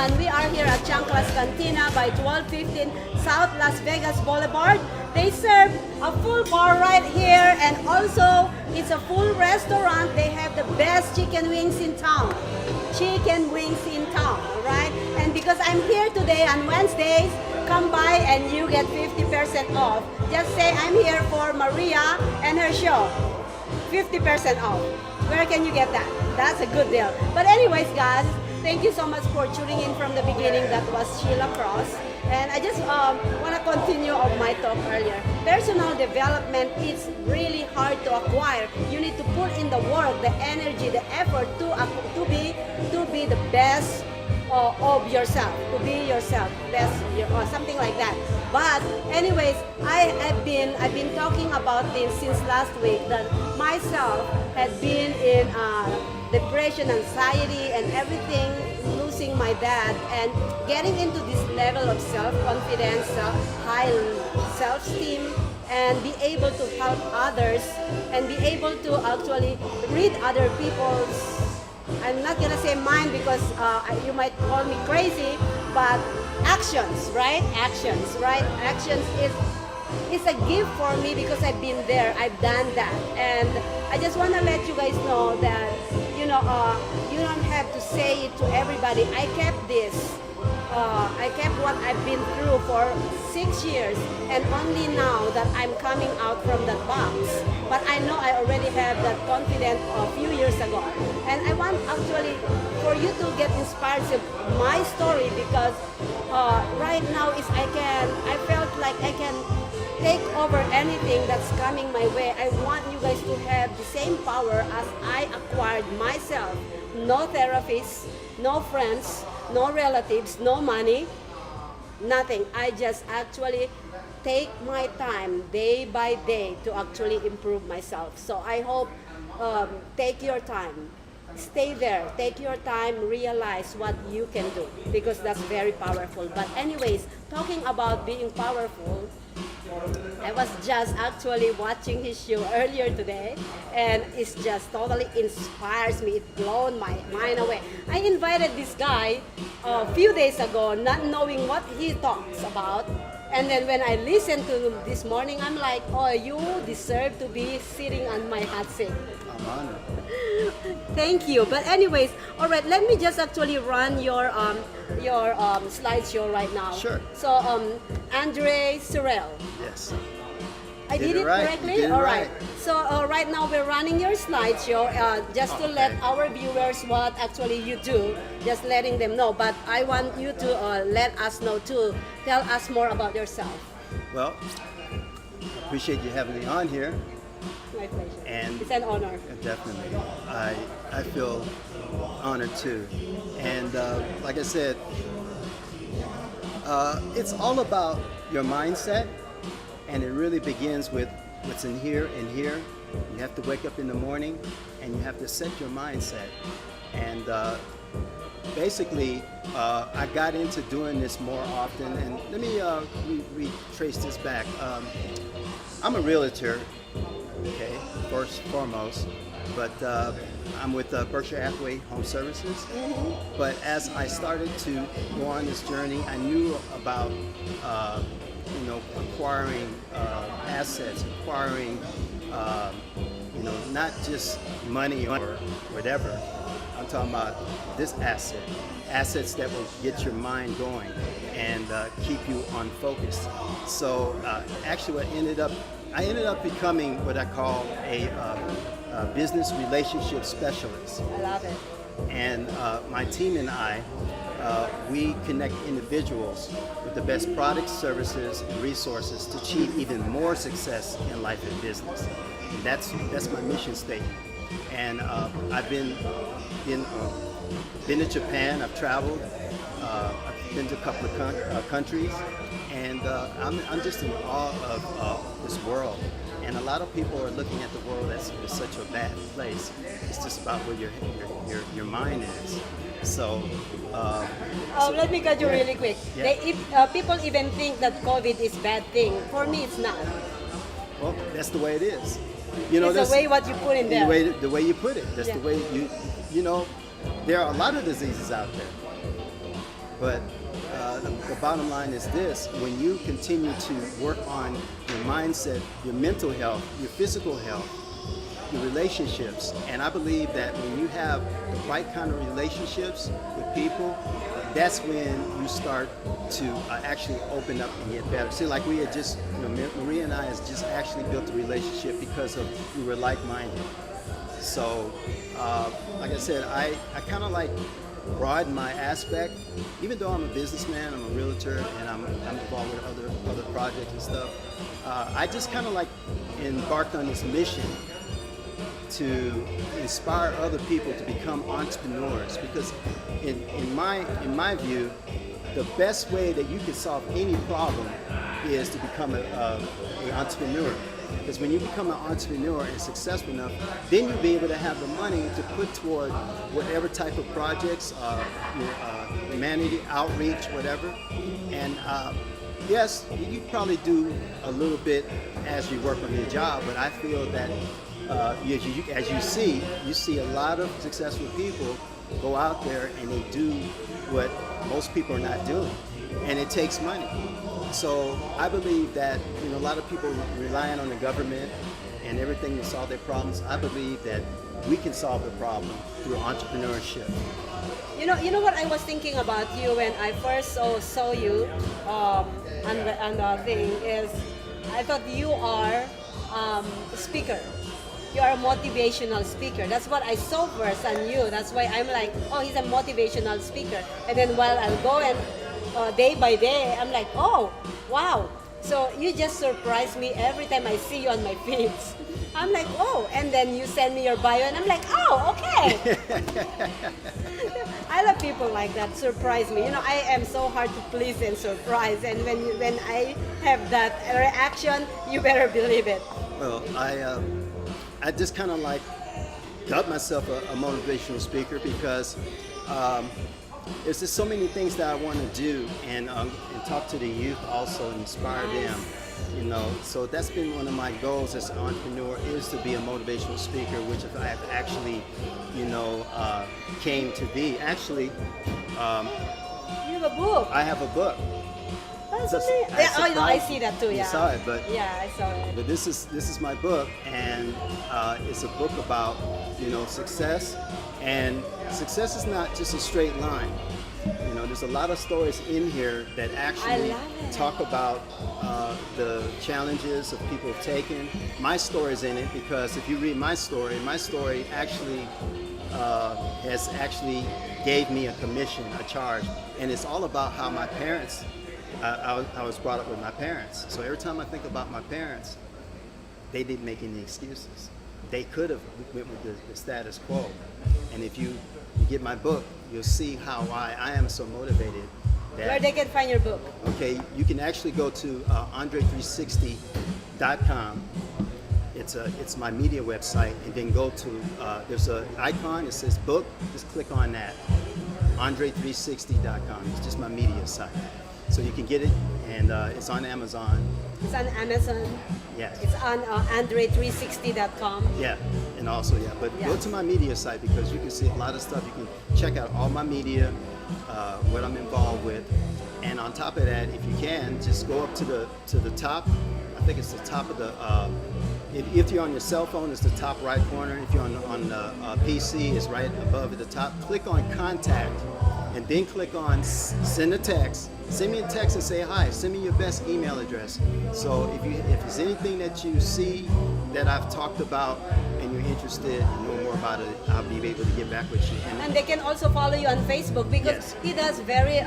everyone. We are here at Chanclas Cantina by 1215 South Las Vegas Boulevard. They serve a full bar right here, and also it's a full restaurant. They have the best chicken wings in town. Chicken wings in town, right? And because I'm here today on Wednesdays, come by and you get 50% off. Just say I'm here for Maria and her show. 50% off. Where can you get that? That's a good deal. But anyways, guys, thank you so much for tuning in from the beginning. That was Sheila Cross. And I just want to continue on my talk earlier. Personal development is really hard to acquire. You need to put in the work, the energy, the effort to be the best of yourself, to be yourself, best or something like that. But anyways, I've been talking about this since last week, that myself had been in depression, anxiety, and everything, losing my dad, and getting into this level of self-confidence, high self-esteem, and be able to help others, and be able to actually read other people's, I'm not gonna say mine because you might call me crazy, but actions, right? Actions, right? Actions is a gift for me because I've been there, I've done that, and I just want to let you guys know that you don't have to say it to everybody. I kept this. I kept what I've been through for 6 years, and only now that I'm coming out from that box. But I know I already have that confidence a few years ago, and I want actually for you to get inspired with my story, because right now I felt like I can take over anything that's coming my way. I want you guys to have the same power as I acquired myself. No therapists, no friends, no relatives, no money, nothing. I just actually take my time day by day to actually improve myself. So I hope take your time. Stay there, take your time, realize what you can do, because that's very powerful. But anyways, talking about being powerful, I was just actually watching his show earlier today, and it's just totally inspires me. It blown my mind away. I invited this guy a few days ago, not knowing what he talks about. And then when I listened to him this morning, I'm like, oh, you deserve to be sitting on my hot seat. I'm honored. Thank you. But anyways, all right, let me just actually run your slideshow right now. Sure. So Andre Serraile. Yes. I did it right. correctly? You did it All right. right. So right now we're running your slideshow just to let our viewers what actually you do, just letting them know. But I want you to let us know too. Tell us more about yourself. Well, appreciate you having me on here. My pleasure. And it's an honor. Definitely. I feel honored too. And like I said, it's all about your mindset. And it really begins with what's in here and here. You have to wake up in the morning and you have to set your mindset. And basically, I got into doing this more often. And let me retrace this back. I'm a realtor, okay, first and foremost. But I'm with Berkshire Hathaway Home Services. Mm-hmm. But as I started to go on this journey, I knew about acquiring assets, acquiring, not just money or whatever. I'm talking about this assets that will get your mind going and keep you on focus. So actually, I ended up becoming what I call a business relationship specialist. I love it. And my team and I, we connect individuals with the best products, services, and resources to achieve even more success in life and business. And that's my mission statement. And I've been to Japan. I've traveled. I've been to a couple of countries, and I'm just in awe of this world. And a lot of people are looking at the world as such a bad place. It's just about where your mind is. So. Let me cut you really quick. Yeah. People even think that COVID is bad thing. For me, it's not. Well, that's the way it is. It's the way what you put in there. The way you put it. That's the way there are a lot of diseases out there. But the bottom line is this: when you continue to work on your mindset, your mental health, your physical health, your relationships, and I believe that when you have the right kind of relationships with people, that's when you start to actually open up and get better. See, like we had just, Maria and I has just actually built a relationship because of we were like-minded. So, like I said, I kind of like broaden my aspect. Even though I'm a businessman, I'm a realtor, and I'm involved with other projects and stuff. I just kind of like embarked on this mission to inspire other people to become entrepreneurs, because in my view, the best way that you can solve any problem is to become an entrepreneur. Because when you become an entrepreneur and successful enough, then you'll be able to have the money to put toward whatever type of projects, humanity, outreach, whatever. And yes, you probably do a little bit as you work on your job, but I feel that as you see a lot of successful people go out there and they do what most people are not doing, and it takes money. So I believe that a lot of people relying on the government and everything to solve their problems. I believe that we can solve the problem through entrepreneurship. You know what I was thinking about you when I first saw you on the thing is, I thought you are a speaker. You are a motivational speaker. That's what I saw first on you. That's why I'm like, oh, he's a motivational speaker. And then while I'll go and day by day, I'm like, oh, wow. So you just surprise me every time I see you on my feeds. I'm like, oh, and then you send me your bio, and I'm like, oh, okay. I love people like that, surprise me. I am so hard to please and surprise, and when I have that reaction, you better believe it. Well, I just kind of like dubbed myself a motivational speaker because there's just so many things that I want to do and talk to the youth also and inspire them. So that's been one of my goals as an entrepreneur, is to be a motivational speaker, which I have actually, came to be. Actually, You have a book. I have a book. That's amazing. Yeah, I see that too. Yeah. You saw it, but yeah, I saw it. But this is my book, and it's a book about success, and success is not just a straight line. There's a lot of stories in here that actually talk about the challenges of people have taken. My story's in it because if you read my story actually has actually gave me a commission, a charge, and it's all about how my parents. I was brought up with my parents, so every time I think about my parents, they didn't make any excuses. They could have went with the status quo, and if you get my book, you'll see how I am so motivated. Where they can find your book? Okay, you can actually go to andre360.com. It's my media website, and then go to there's an icon that says book. Just click on that. andre360.com. It's just my media site. So you can get it, and it's on Amazon. It's on Amazon. Yes. It's on andre360.com. Yeah, and also, but go to my media site because you can see a lot of stuff. You can check out all my media, what I'm involved with, and on top of that, if you can, just go up to the top. I think it's the top of the. If you're on your cell phone, it's the top right corner. If you're on the PC, it's right above at the top. Click on Contact, and then click on Send a Text. Send me a text and say hi. Send me your best email address. So if there's anything that you see that I've talked about and you're interested and know more about it, I'll be able to get back with you. And they can also follow you on Facebook because Yes. he does very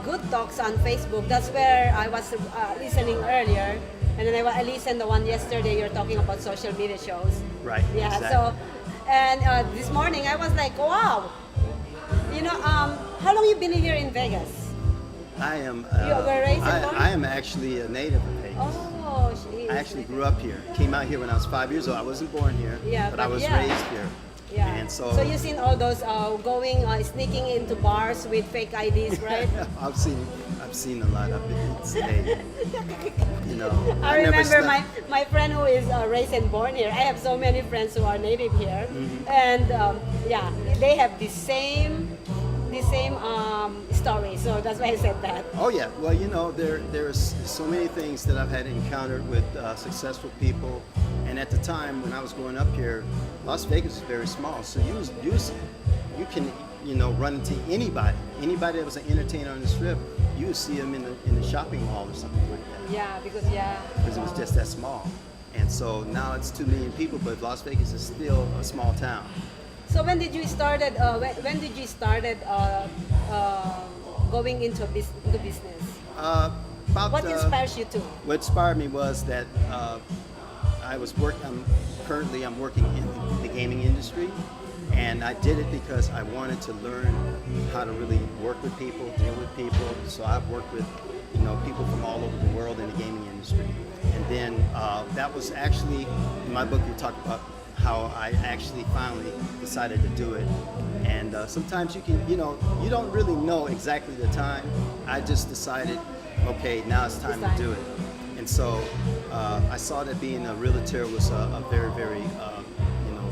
good talks on Facebook. That's where I was listening earlier, and then I listened the one yesterday. You're talking about social media shows. Right. Yeah. Exactly. So, and this morning I was like, wow. How long you been here in Vegas? I am. You were raised and born? I am actually a native of Vegas. Oh, she is. I actually grew up here. Came out here when I was 5 years old. I wasn't born here, but I was raised here. Yeah. And so you've seen all those sneaking into bars with fake IDs, right? I've seen a lot. I've been stayed. I remember my friend who is raised and born here. I have so many friends who are native here, and they have the same story. So that's why I said that. Oh yeah, well there's so many things that I've had encountered with successful people, and at the time when I was growing up here, Las Vegas is very small, so you can run into anybody that was an entertainer on the strip. You would see them in the shopping mall or something like that. Yeah, because Because it was just that small, and so now it's 2 million people, but Las Vegas is still a small town. So when did you started? When did you started going into business? What inspires you to? What inspired me was that currently I'm working in the gaming industry, and I did it because I wanted to learn how to really work with people, deal with people. So I've worked with people from all over the world in the gaming industry, and then that was actually in my book. You talk about how I actually finally decided to do it, and sometimes you don't really know exactly the time. I just decided, okay, now it's time to do it. And so I saw that being a realtor was a very, very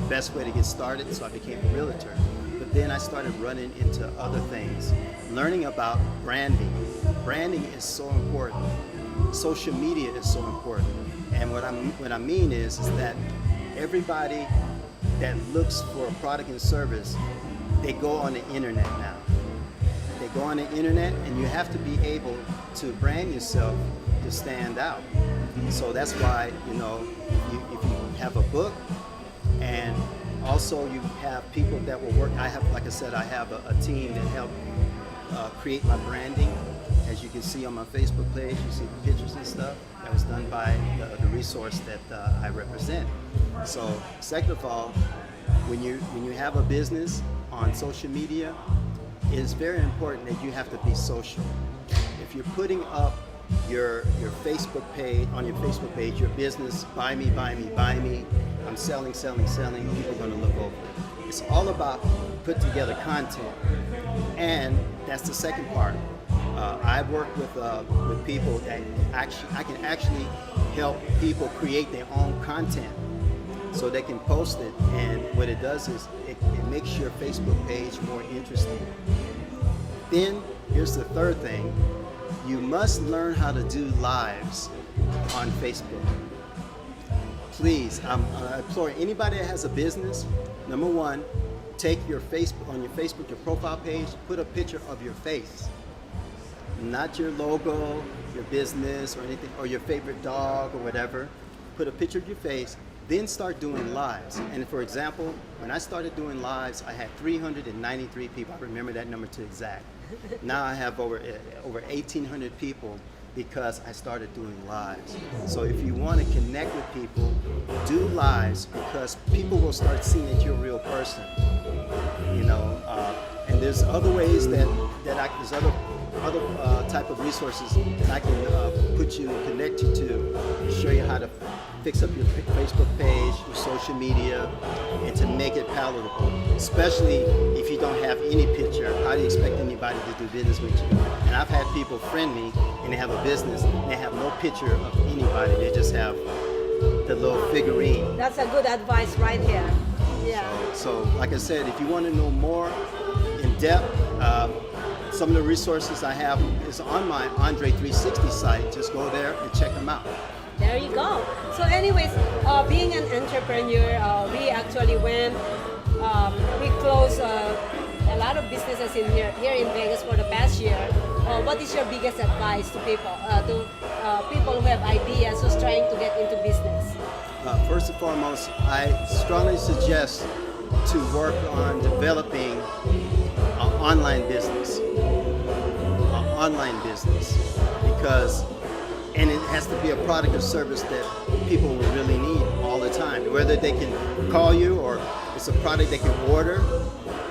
best way to get started, so I became a realtor. But then I started running into other things, learning about branding. Branding is so important. Social media is so important. And what I mean is that everybody that looks for a product and service, they go on the internet now. They go on the internet, and you have to be able to brand yourself to stand out. So that's why, if you have a book, and also you have people that will work. Like I said, I have a team that help create my branding. As you can see on my Facebook page, you see the pictures and stuff. That was done by the resource that I represent. So, second of all, when you have a business on social media, it is very important that you have to be social. If you're putting up your Facebook page, on your Facebook page, your business, buy me, buy me, buy me, I'm selling, people are going to look over it. It's all about put together content, and that's the second part. I work with people that I can actually help people create their own content so they can post it, and what it does is it makes your Facebook page more interesting. Then here's the third thing. You must learn how to do lives on Facebook. Please, I implore anybody that has a business, number one, take your Facebook, on your Facebook, your profile page, put a picture of your face. Not your logo, your business or anything, or your favorite dog or whatever. Put a picture of your face, then start doing lives. And for example, when I started doing lives, I had 393 people. I remember that number to exact. Now I have over 1,800 people because I started doing lives. So if you want to connect with people, do lives, because people will start seeing that you're a real person. And there's other ways there's other type of resources that I can connect you to show you how to fix up your Facebook page, your social media, and to make it palatable. Especially if you don't have any picture, how do you expect anybody to do business with you? And I've had people friend me, and they have a business, and they have no picture of anybody. They just have the little figurine. That's a good advice right here. Yeah. So like I said, if you want to know more in depth, some of the resources I have is on my Andre 360 site. Just go there and check them out. There you go. So anyways, being an entrepreneur, we actually we closed a lot of businesses here in Vegas for the past year. What is your biggest advice to people who have ideas, who's trying to get into business? First and foremost, I strongly suggest to work on developing an online business, and it has to be a product or service that people will really need all the time. Whether they can call you or it's a product they can order.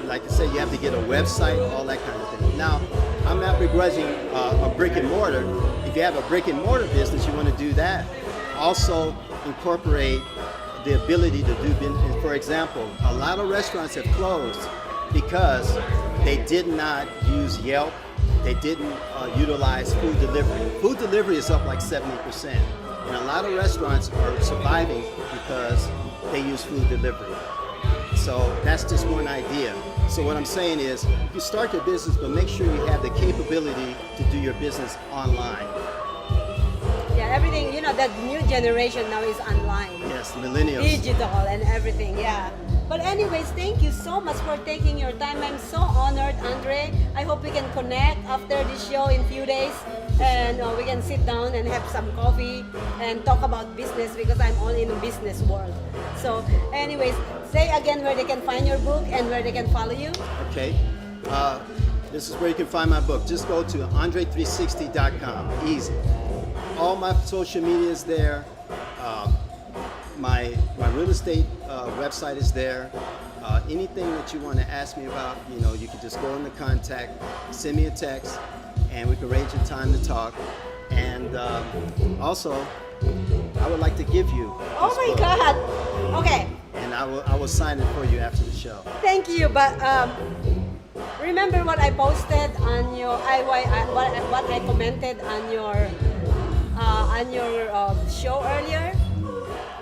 Like I said, you have to get a website, all that kind of thing. Now, I'm not begrudging a brick and mortar. If you have a brick and mortar business, you want to do that. Also, incorporate the ability to do business. For example, a lot of restaurants have closed because they did not use Yelp. They didn't utilize food delivery. Food delivery is up like 70%. And a lot of restaurants are surviving because they use food delivery. So that's just one idea. So what I'm saying is, you start your business, but make sure you have the capability to do your business online. Yeah, everything, you know, the new generation now is online. Yes, millennials. Digital and everything, yeah. But anyways, thank you so much for taking your time. I'm so honored, Andre. I hope we can connect after this show in few days, and we can sit down and have some coffee and talk about business, because I'm all in the business world. So anyways, say again where they can find your book and where they can follow you. Okay. This is where you can find my book. Just go to andre360.com. Easy. All my social media is there. My real estate website is there. Anything that you want to ask me about, you know, you can just go into contact, send me a text, and we can arrange a time to talk. And also, I would like to give you Oh this my book, God. Okay. and I will sign it for you after the show. Thank you, but remember what I posted on your what I commented on your show earlier?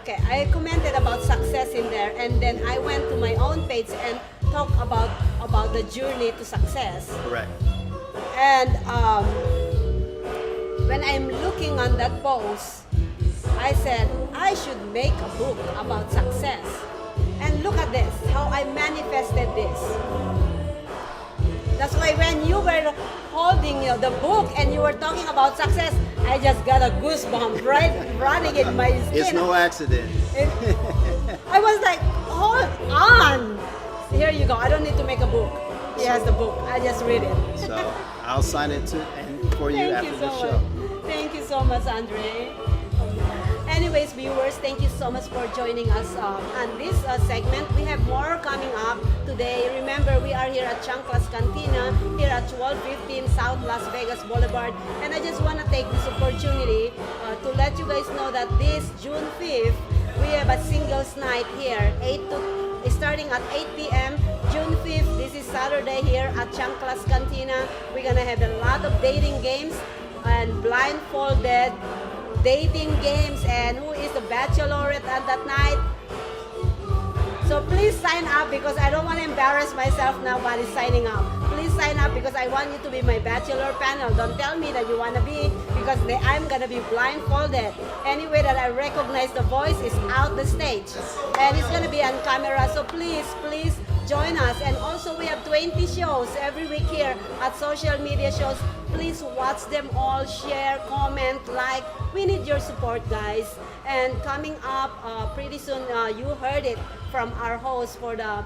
Okay, I commented about success in there, and then I went to my own page and talked about the journey to success. Correct. And when I'm looking on that post, I said I should make a book about success. And look at this, how I manifested this. That's why when you were holding the book and you were talking about success, I just got a goosebump right running in my skin. It's no accident. I was like, hold on. Here you go. I don't need to make a book. He has the book. I just read it. So I'll sign it for you Thank after you the so show. much. Thank you so much, Andre. Anyways, viewers, thank you so much for joining us on this segment. We have more coming up today. Remember, we are here at Chanclas Cantina, here at 1215 South Las Vegas Boulevard. And I just want to take this opportunity to let you guys know that this June 5th, we have a singles night here, starting at 8 p.m. June 5th, this is Saturday here at Chanclas Cantina. We're going to have a lot of dating games and blindfolded dating games, and who is the bachelorette at that night. So please sign up, because I don't want to embarrass myself now by signing up. Please sign up, because I want you to be my bachelor panel. Don't tell me that you want to be, because I'm going to be blindfolded. Any way that I recognize the voice is out the stage, and it's going to be on camera. So please join us. And also, we have 20 shows every week here at social media shows. Please watch them all, share, comment, like. We need your support, guys. And coming up pretty soon, you heard it from our host for the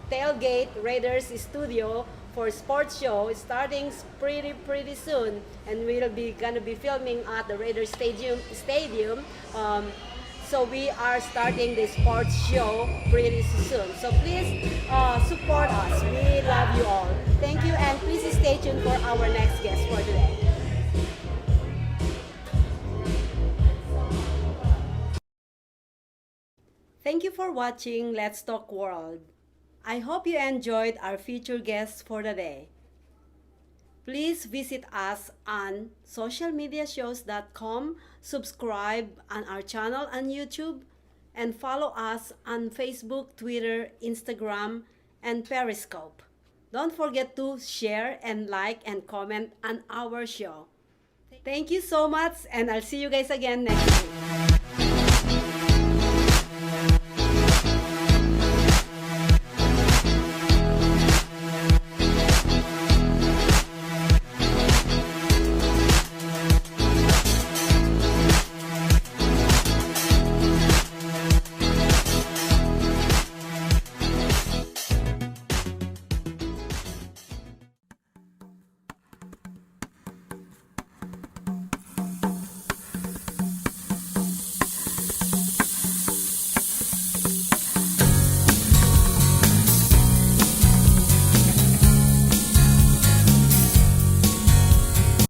Tailgate Raiders Studio for sports show. It's starting pretty soon, and we'll be gonna be filming at the Raiders Stadium. So we are starting the sports show pretty soon. So please support us. We love you all. Thank you, and please stay tuned for our next guest for today. Thank you for watching Let's Talk World. I hope you enjoyed our featured guests for the day. Please visit us on socialmediashows.com, subscribe on our channel on YouTube, and follow us on Facebook, Twitter, Instagram, and Periscope. Don't forget to share and like and comment on our show. Thank you so much, and I'll see you guys again next week.